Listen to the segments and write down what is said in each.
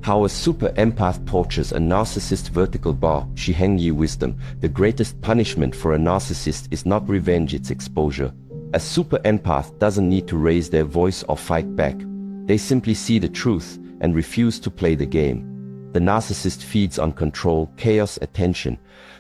How a super empath tortures a narcissist. Vertical bar, Shihengyi wisdom. The greatest punishment for a narcissist is not revenge, it's exposure. A super empath doesn't need to raise their voice or fight back. They simply see the truth and refuse to play the game. The narcissist feeds on control, chaos, attention,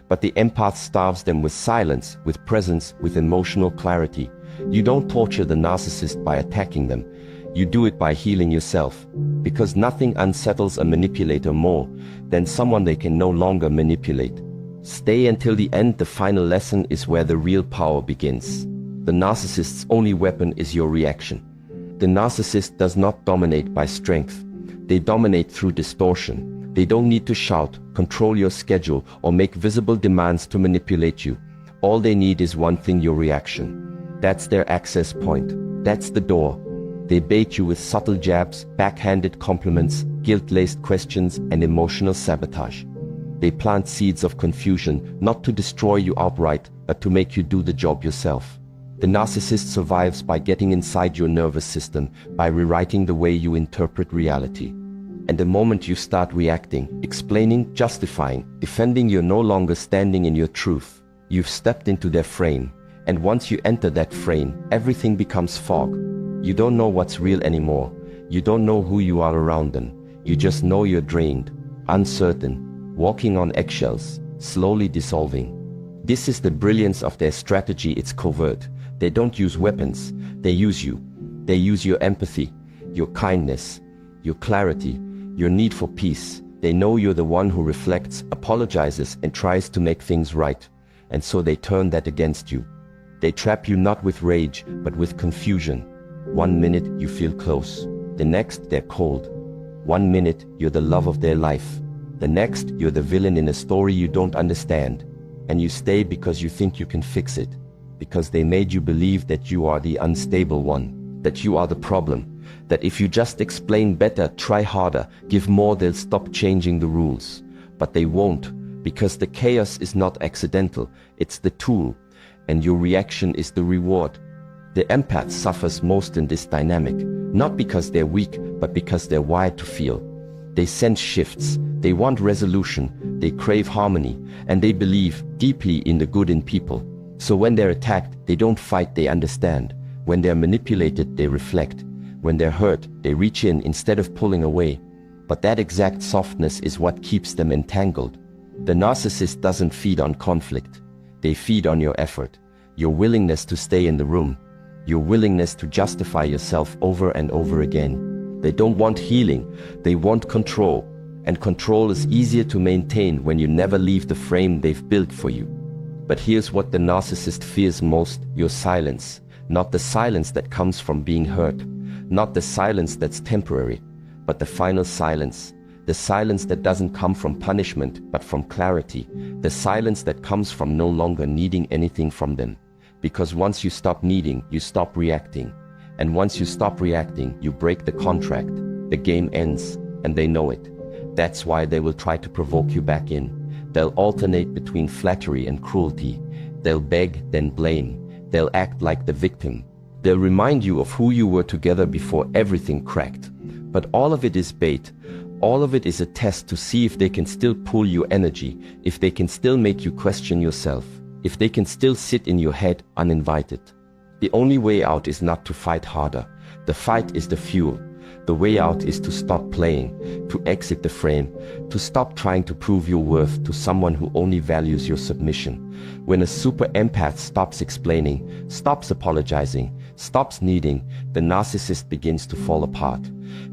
but the empath starves them with silence, with presence, with emotional clarity. You don't torture the narcissist by attacking them. You do it by healing yourself. Because nothing unsettles a manipulator more than someone they can no longer manipulate. Stay until the end. The final lesson is where the real power begins. The narcissist's only weapon is your reaction. The narcissist does not dominate by strength. They dominate through distortion. They don't need to shout, control your schedule, or make visible demands to manipulate you. All they need is one thing: your reaction. That's their access point. That's the door. They bait you with subtle jabs, backhanded compliments, guilt-laced questions, and emotional sabotage. They plant seeds of confusion, not to destroy you outright, but to make you do the job yourself. The narcissist survives by getting inside your nervous system, by rewriting the way you interpret reality. And the moment you start reacting, explaining, justifying, defending, you're no longer standing in your truth. You've stepped into their frame. And once you enter that frame, everything becomes fog. You don't know what's real anymore. You don't know who you are around them. You just know you're drained, uncertain, walking on eggshells, slowly dissolving. This is the brilliance of their strategy. It's covert. They don't use weapons. They use you. They use your empathy, your kindness, your clarity, your need for peace. They know you're the one who reflects, apologizes, and tries to make things right. And so they turn that against you. They trap you not with rage, but with confusion. 1 minute you feel close. The next they're cold. 1 minute you're the love of their life. The next you're the villain in a story you don't understand. And you stay because you think you can fix it. Because they made you believe that you are the unstable one. That you are the problem. That if you just explain better, try harder, give more, they'll stop changing the rules. But they won't, because the chaos is not accidental, it's the tool, and your reaction is the reward. The empath suffers most in this dynamic, not because they're weak, but because they're wired to feel. They sense shifts, they want resolution, they crave harmony, and they believe deeply in the good in people. So when they're attacked, they don't fight, they understand. When they're manipulated, they reflect. When they're hurt, they reach in instead of pulling away. But that exact softness is what keeps them entangled. The narcissist doesn't feed on conflict. They feed on your effort, your willingness to stay in the room, your willingness to justify yourself over and over again. They don't want healing, they want control. And control is easier to maintain when you never leave the frame they've built for you. But here's what the narcissist fears most: your silence. Not the silence that comes from being hurt. Not the silence that's temporary, but the final silence. The silence that doesn't come from punishment, but from clarity. The silence that comes from no longer needing anything from them. Because once you stop needing, you stop reacting. And once you stop reacting, you break the contract. The game ends, and they know it. That's why they will try to provoke you back in. They'll alternate between flattery and cruelty. They'll beg, then blame. They'll act like the victim. They'll remind you of who you were together before everything cracked. But all of it is bait. All of it is a test to see if they can still pull your energy, if they can still make you question yourself, if they can still sit in your head uninvited. The only way out is not to fight harder. The fight is the fuel. The way out is to stop playing, to exit the frame, to stop trying to prove your worth to someone who only values your submission. When a super empath stops explaining, stops apologizing, stops needing, the narcissist begins to fall apart.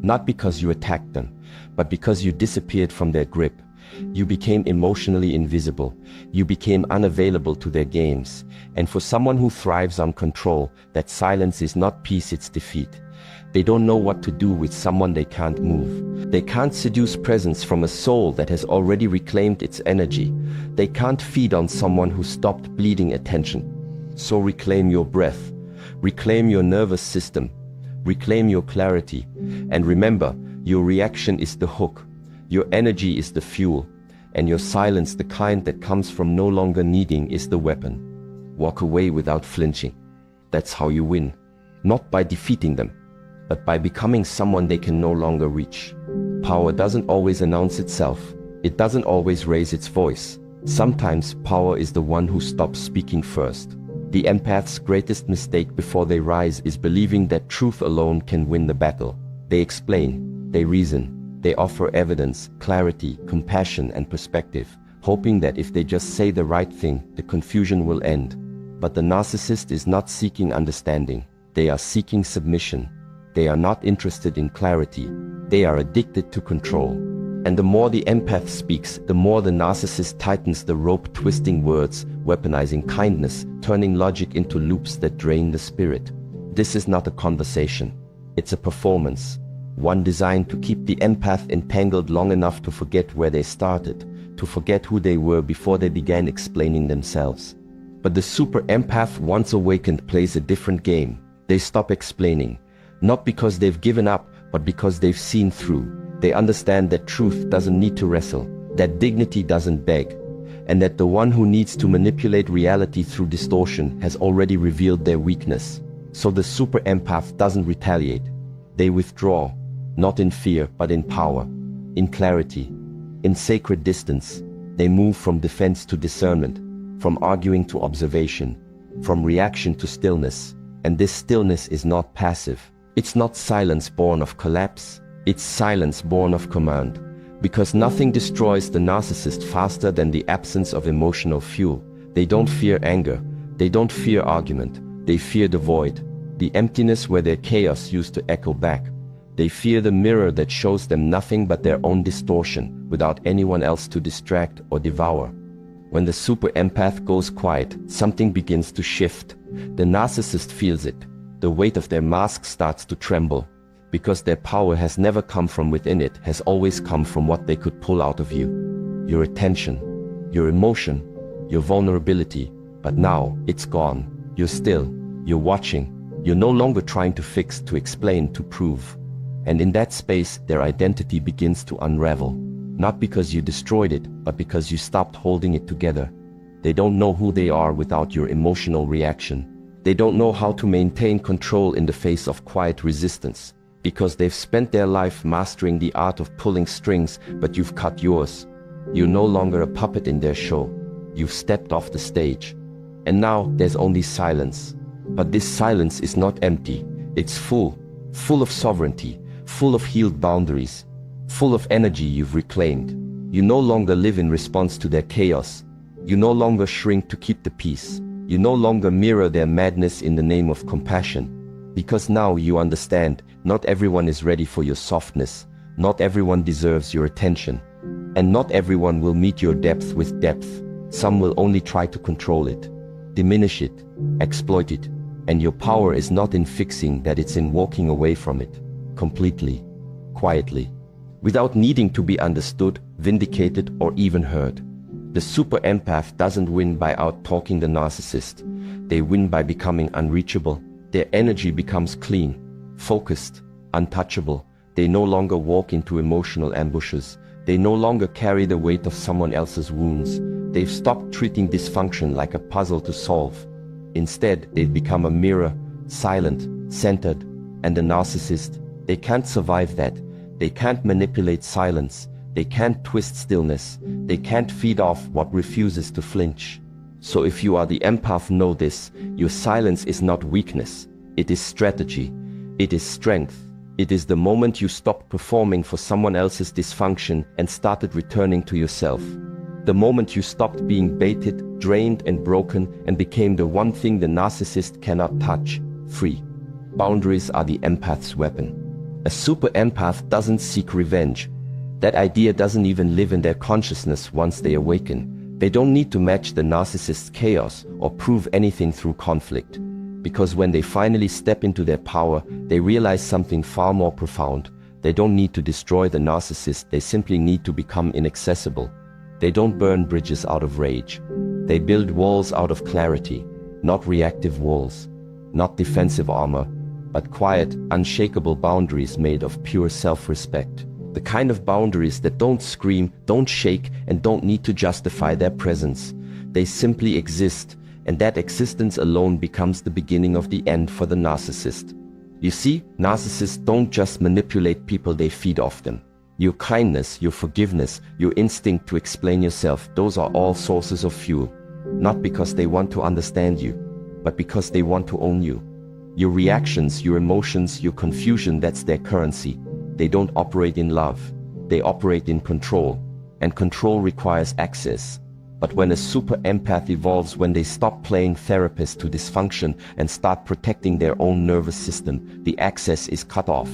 Not because you attacked them, but because you disappeared from their grip. You became emotionally invisible. You became unavailable to their games. And for someone who thrives on control, that silence is not peace, it's defeat. They don't know what to do with someone they can't move. They can't seduce presence from a soul that has already reclaimed its energy. They can't feed on someone who stopped bleeding attention. So reclaim your breath. Reclaim your nervous system. Reclaim your clarity. And remember, your reaction is the hook. Your energy is the fuel. And your silence, the kind that comes from no longer needing, is the weapon. Walk away without flinching. That's how you win. Not by defeating them, but by becoming someone they can no longer reach. Power doesn't always announce itself. It doesn't always raise its voice. Sometimes power is the one who stops speaking first. The empath's greatest mistake before they rise is believing that truth alone can win the battle. They explain, they reason, they offer evidence, clarity, compassion, and perspective, hoping that if they just say the right thing, the confusion will end. But the narcissist is not seeking understanding. They are seeking submission. They are not interested in clarity. They are addicted to control. And the more the empath speaks, the more the narcissist tightens the rope, twisting words, weaponizing kindness, turning logic into loops that drain the spirit. This is not a conversation. It's a performance. One designed to keep the empath entangled long enough to forget where they started, to forget who they were before they began explaining themselves. But the super empath, once awakened, plays a different game. They stop explaining, not because they've given up, but because they've seen through. They understand that truth doesn't need to wrestle, that dignity doesn't beg, and that the one who needs to manipulate reality through distortion has already revealed their weakness. So the super empath doesn't retaliate. They withdraw, not in fear, but in power, in clarity, in sacred distance. They move from defense to discernment, from arguing to observation, from reaction to stillness. And this stillness is not passive. It's not silence born of collapse. It's silence born of command. Because nothing destroys the narcissist faster than the absence of emotional fuel. They don't fear anger. They don't fear argument. They fear the void, the emptiness where their chaos used to echo back. They fear the mirror that shows them nothing but their own distortion, without anyone else to distract or devour. When the super empath goes quiet, something begins to shift. The narcissist feels it. The weight of their mask starts to tremble. Because their power has never come from within, it has always come from what they could pull out of you. Your attention, your emotion, your vulnerability. But now, it's gone. You're still. You're watching. You're no longer trying to fix, to explain, to prove. And in that space, their identity begins to unravel. Not because you destroyed it, but because you stopped holding it together. They don't know who they are without your emotional reaction. They don't know how to maintain control in the face of quiet resistance. Because they've spent their life mastering the art of pulling strings, but you've cut yours. You're no longer a puppet in their show. You've stepped off the stage. And now there's only silence. But this silence is not empty. It's full of sovereignty, full of healed boundaries, full of energy you've reclaimed. You no longer live in response to their chaos. You no longer shrink to keep the peace. You no longer mirror their madness in the name of compassion. Because now you understand, not everyone is ready for your softness. Not everyone deserves your attention. And not everyone will meet your depth with depth. Some will only try to control it, diminish it, exploit it. And your power is not in fixing that, it's in walking away from it, completely, quietly, without needing to be understood, vindicated, or even heard. The super empath doesn't win by out-talking the narcissist. They win by becoming unreachable. Their energy becomes clean, focused, untouchable. They no longer walk into emotional ambushes. They no longer carry the weight of someone else's wounds. They've stopped treating dysfunction like a puzzle to solve. Instead, they've become a mirror, silent, centered, and the narcissist. They can't survive that. They can't manipulate silence. They can't twist stillness. They can't feed off what refuses to flinch. So if you are the empath, know this: your silence is not weakness. It is strategy. It is strength. It is the moment you stopped performing for someone else's dysfunction and started returning to yourself. The moment you stopped being baited, drained, and broken and became the one thing the narcissist cannot touch: free. Boundaries are the empath's weapon. A super empath doesn't seek revenge. That idea doesn't even live in their consciousness once they awaken. They don't need to match the narcissist's chaos or prove anything through conflict. Because when they finally step into their power, they realize something far more profound. They don't need to destroy the narcissist, they simply need to become inaccessible. They don't burn bridges out of rage. They build walls out of clarity, not reactive walls, not defensive armor, but quiet, unshakable boundaries made of pure self-respect. The kind of boundaries that don't scream, don't shake, and don't need to justify their presence. They simply exist, and that existence alone becomes the beginning of the end for the narcissist. You see, narcissists don't just manipulate people, they feed off them. Your kindness, your forgiveness, your instinct to explain yourself, those are all sources of fuel. Not because they want to understand you, but because they want to own you. Your reactions, your emotions, your confusion, that's their currency. They don't operate in love. They operate in control. And control requires access. But when a super empath evolves, when they stop playing therapist to dysfunction and start protecting their own nervous system, the access is cut off.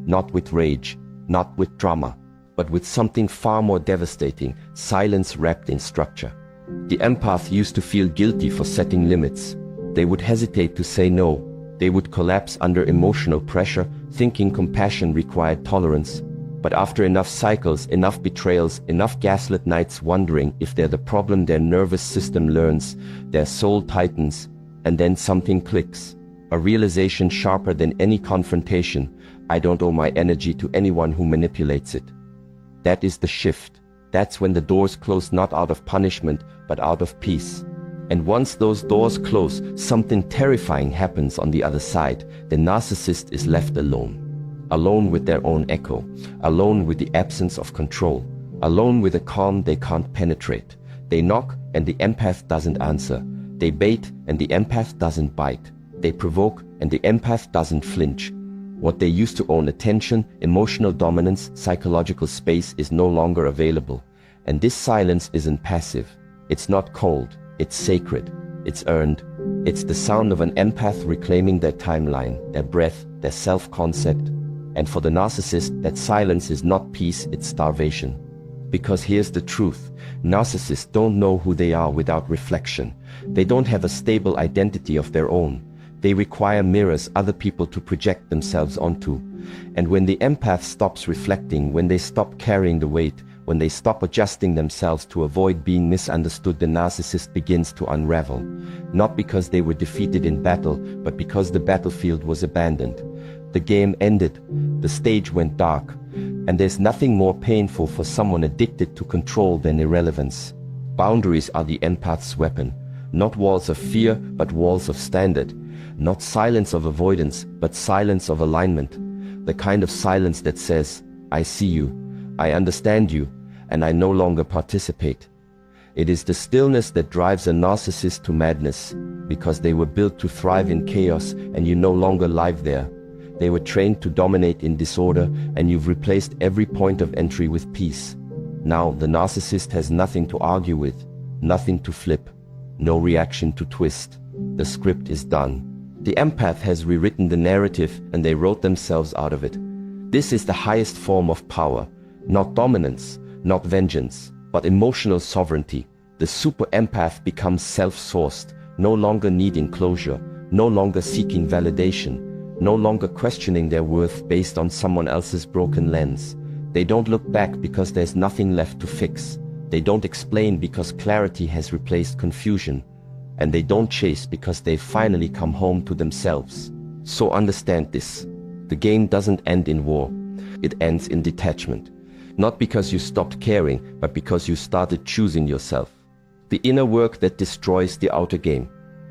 Not with rage, not with drama, but with something far more devastating: silence wrapped in structure. The empath used to feel guilty for setting limits. They would hesitate to say no. They would collapse under emotional pressure, thinking compassion required tolerance. But after enough cycles, enough betrayals, enough gaslit nights wondering if they're the problem, their nervous system learns, their soul tightens, and then something clicks. A realization sharper than any confrontation: I don't owe my energy to anyone who manipulates it. That is the shift. That's when the doors close, not out of punishment, but out of peace. And once those doors close, something terrifying happens on the other side. The narcissist is left alone. Alone with their own echo, alone with the absence of control, alone with a calm they can't penetrate. They knock and the empath doesn't answer. They bait and the empath doesn't bite. They provoke and the empath doesn't flinch. What they used to own, attention, emotional dominance, psychological space, is no longer available. And this silence isn't passive. It's not cold. It's sacred. It's earned. It's the sound of an empath reclaiming their timeline, their breath, their self-concept. And for the narcissist, that silence is not peace, it's starvation. Because here's the truth: narcissists don't know who they are without reflection. They don't have a stable identity of their own. They require mirrors, other people to project themselves onto. And when the empath stops reflecting, when they stop carrying the weight, when they stop adjusting themselves to avoid being misunderstood, the narcissist begins to unravel. Not because they were defeated in battle, but because the battlefield was abandoned. The game ended, the stage went dark, and there's nothing more painful for someone addicted to control than irrelevance. Boundaries are the empath's weapon. Not walls of fear, but walls of standard. Not silence of avoidance, but silence of alignment. The kind of silence that says, I see you, I understand you, and I no longer participate. It is the stillness that drives a narcissist to madness, because they were built to thrive in chaos, and you no longer live there. They were trained to dominate in disorder, and you've replaced every point of entry with peace. Now the narcissist has nothing to argue with, nothing to flip, no reaction to twist. The script is done. The empath has rewritten the narrative, and they wrote themselves out of it. This is the highest form of power, not dominance, not vengeance, but emotional sovereignty. The super empath becomes self-sourced, no longer needing closure, no longer seeking validation, no longer questioning their worth based on someone else's broken lens. They don't look back because there's nothing left to fix. They don't explain because clarity has replaced confusion. And they don't chase because they've finally come home to themselves. So understand this: the game doesn't end in war. It ends in detachment. Not because you stopped caring, but because you started choosing yourself. The inner work that destroys the outer game.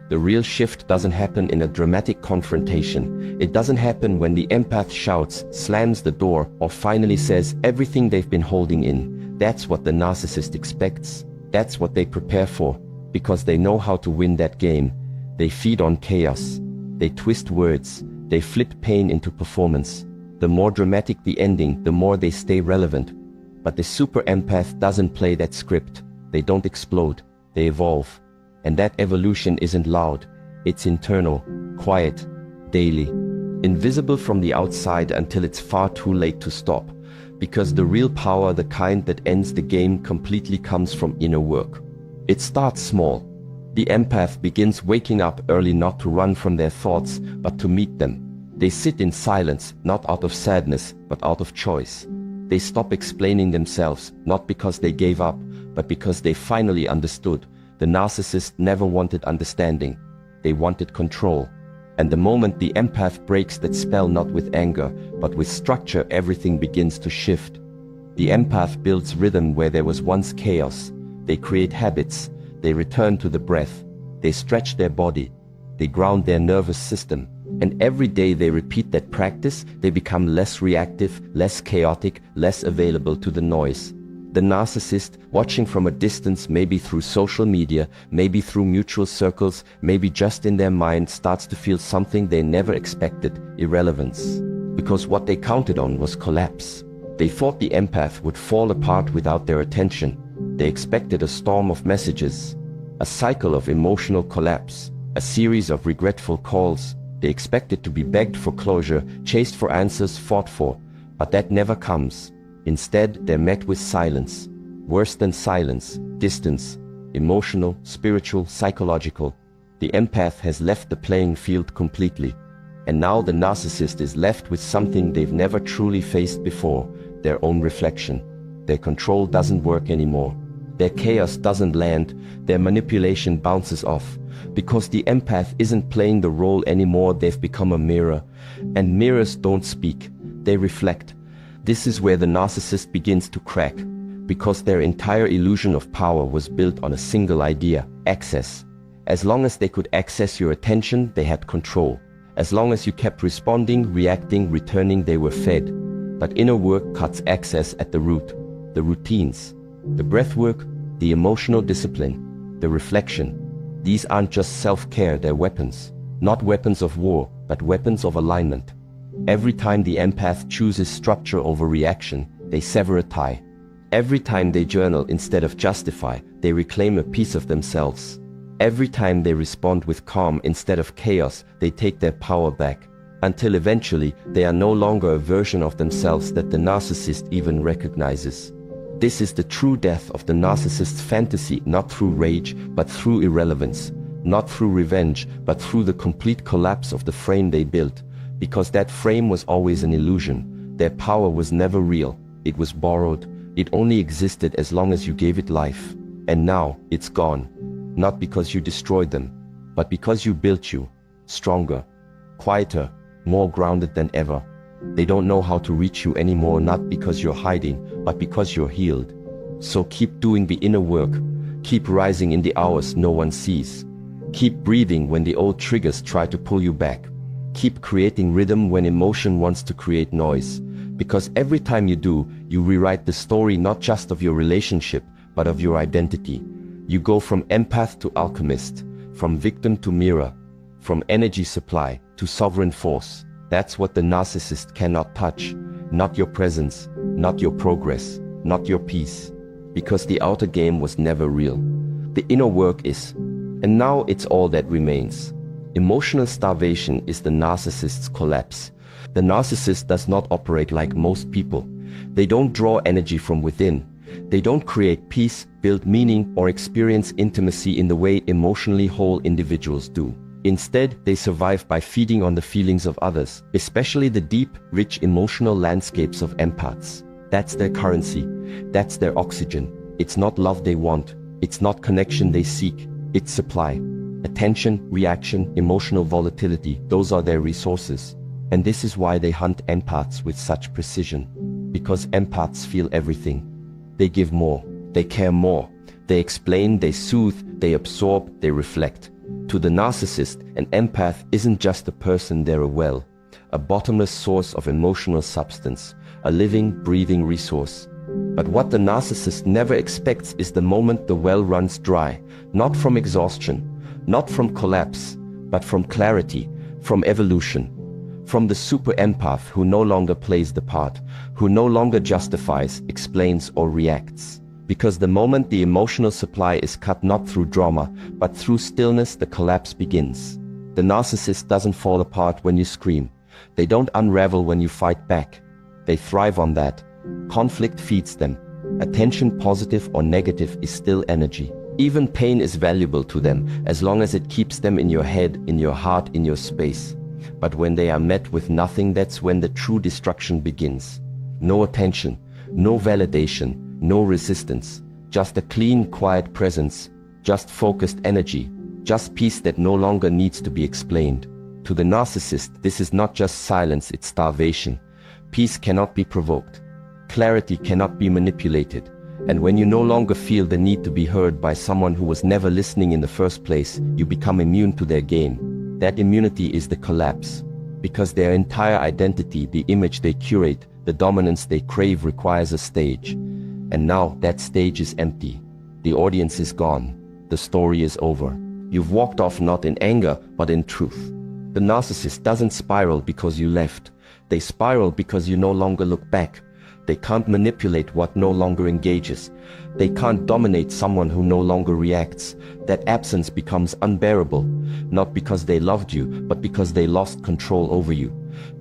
The real shift doesn't happen in a dramatic confrontation. It doesn't happen when the empath shouts, slams the door, or finally says everything they've been holding in. That's what the narcissist expects. That's what they prepare for. Because they know how to win that game. They feed on chaos. They twist words. They flip pain into performance. The more dramatic the ending, the more they stay relevant. But the super empath doesn't play that script. They don't explode. They evolve. And that evolution isn't loud. It's internal, quiet, daily, invisible from the outside until it's far too late to stop. Because the real power, the kind that ends the game completely, comes from inner work. It starts small. The empath begins waking up early, not to run from their thoughts, but to meet them. They sit in silence, not out of sadness, but out of choice. They stop explaining themselves, not because they gave up, but because they finally understood. The narcissist never wanted understanding. They wanted control. And the moment the empath breaks that spell, not with anger, but with structure, everything begins to shift. The empath builds rhythm where there was once chaos. They create habits. They return to the breath. They stretch their body. They ground their nervous system. And every day they repeat that practice, they become less reactive, less chaotic, less available to the noise. The narcissist, watching from a distance, maybe through social media, maybe through mutual circles, maybe just in their mind, starts to feel something they never expected: irrelevance. Because what they counted on was collapse. They thought the empath would fall apart without their attention. They expected a storm of messages, a cycle of emotional collapse, a series of regretful calls. They expected to be begged for closure, chased for answers, fought for. But that never comes. Instead, they're met with silence. Worse than silence, distance. Emotional, spiritual, psychological. The empath has left the playing field completely. And now the narcissist is left with something they've never truly faced before: their own reflection. Their control doesn't work anymore. Their chaos doesn't land. Their manipulation bounces off. Because the empath isn't playing the role anymore, they've become a mirror. And mirrors don't speak, they reflect. This is where the narcissist begins to crack. Because their entire illusion of power was built on a single idea: access. As long as they could access your attention, they had control. As long as you kept responding, reacting, returning, they were fed. But inner work cuts access at the root. The routines, the breath work, the emotional discipline, the reflection. These aren't just self-care, they're weapons. Not weapons of war, but weapons of alignment. Every time the empath chooses structure over reaction, they sever a tie. Every time they journal instead of justify, they reclaim a piece of themselves. Every time they respond with calm instead of chaos, they take their power back. Until eventually, they are no longer a version of themselves that the narcissist even recognizes. This is the true death of the narcissist's fantasy, not through rage, but through irrelevance. Not through revenge, but through the complete collapse of the frame they built. Because that frame was always an illusion. Their power was never real. It was borrowed. It only existed as long as you gave it life. And now, it's gone. Not because you destroyed them, but because you built you stronger, quieter, more grounded than ever. They don't know how to reach you anymore, not because you're hiding, but because you're healed. So keep doing the inner work. Keep rising in the hours no one sees. Keep breathing when the old triggers try to pull you back. Keep creating rhythm when emotion wants to create noise. Because every time you do, you rewrite the story not just of your relationship, but of your identity. You go from empath to alchemist, from victim to mirror, from energy supply to sovereign force. That's what the narcissist cannot touch. Not your presence, not your progress, not your peace. Because the outer game was never real. The inner work is. And now it's all that remains. Emotional starvation is the narcissist's collapse. The narcissist does not operate like most people. They don't draw energy from within. They don't create peace, build meaning, or experience intimacy in the way emotionally whole individuals do. Instead, they survive by feeding on the feelings of others, especially the deep, rich emotional landscapes of empaths. That's their currency. That's their oxygen. It's not love they want. It's not connection they seek. It's supply. Attention, reaction, emotional volatility, those are their resources. And this is why they hunt empaths with such precision. Because empaths feel everything. They give more. They care more. They explain, they soothe, they absorb, they reflect. To the narcissist, an empath isn't just a person, they're a well, a bottomless source of emotional substance, a living, breathing resource. But what the narcissist never expects is the moment the well runs dry, not from exhaustion, not from collapse, but from clarity, from evolution, from the super empath who no longer plays the part, who no longer justifies, explains, or reacts. Because the moment the emotional supply is cut not through drama, but through stillness, the collapse begins. The narcissist doesn't fall apart when you scream. They don't unravel when you fight back. They thrive on that. Conflict feeds them. Attention, positive or negative, is still energy. Even pain is valuable to them, as long as it keeps them in your head, in your heart, in your space. But when they are met with nothing, that's when the true destruction begins. No attention, no validation, no resistance, just a clean, quiet presence, just focused energy, just peace that no longer needs to be explained. To the narcissist, this is not just silence, it's starvation. Peace cannot be provoked. Clarity cannot be manipulated. And when you no longer feel the need to be heard by someone who was never listening in the first place, you become immune to their game. That immunity is the collapse. because their entire identity, the image they curate, the dominance they crave requires a stage. And now that stage is empty. The audience is gone. The story is over. You've walked off not in anger, but in truth. The narcissist doesn't spiral because you left. They spiral because you no longer look back. They can't manipulate what no longer engages. They can't dominate someone who no longer reacts. That absence becomes unbearable, not because they loved you, but because they lost control over you.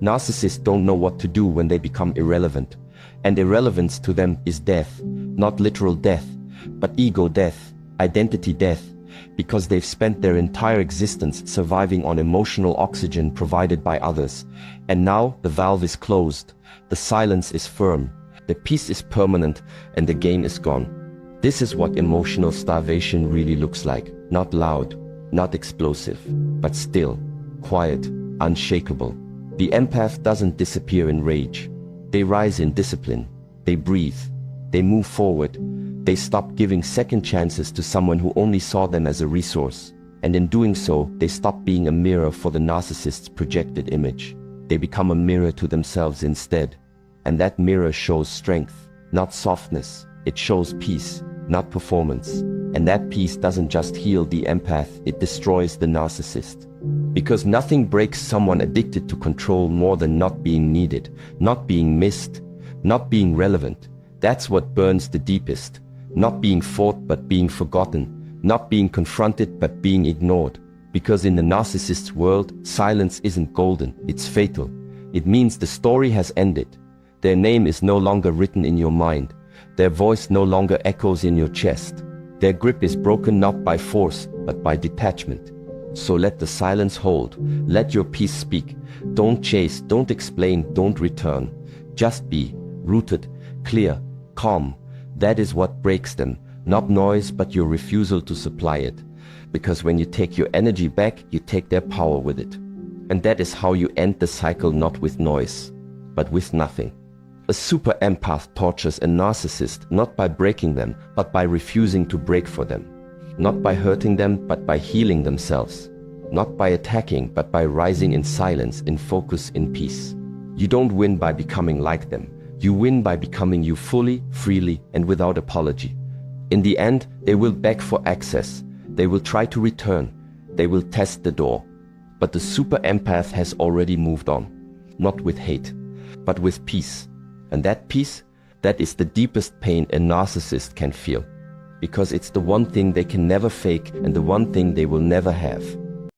Narcissists don't know what to do when they become irrelevant. And irrelevance to them is death, not literal death, but ego death, identity death, because they've spent their entire existence surviving on emotional oxygen provided by others. And now the valve is closed, the silence is firm, the peace is permanent, and the game is gone. This is what emotional starvation really looks like. Not loud, not explosive, but still, quiet, unshakable. The empath doesn't disappear in rage. They rise in discipline. They breathe. They move forward. They stop giving second chances to someone who only saw them as a resource. And in doing so, they stop being a mirror for the narcissist's projected image. They become a mirror to themselves instead. And that mirror shows strength, not softness. It shows peace, not performance. And that peace doesn't just heal the empath, it destroys the narcissist. Because nothing breaks someone addicted to control more than not being needed, not being missed, not being relevant. That's what burns the deepest. Not being fought but being forgotten, not being confronted but being ignored. Because in the narcissist's world, silence isn't golden, it's fatal. It means the story has ended. Their name is no longer written in your mind. Their voice no longer echoes in your chest. Their grip is broken not by force, but by detachment. So let the silence hold. Let your peace speak. Don't chase, don't explain, don't return. Just be rooted, clear, calm. That is what breaks them. Not noise, but your refusal to supply it. Because when you take your energy back, you take their power with it. And that is how you end the cycle, not with noise, but with nothing. A super empath tortures a narcissist not by breaking them, but by refusing to break for them. Not by hurting them, but by healing themselves. Not by attacking, but by rising in silence, in focus, in peace. You don't win by becoming like them. You win by becoming you fully, freely, and without apology. In the end, they will beg for access. They will try to return. They will test the door. But the super empath has already moved on. Not with hate, but with peace. And that peace, that is the deepest pain a narcissist can feel. Because it's the one thing they can never fake and the one thing they will never have.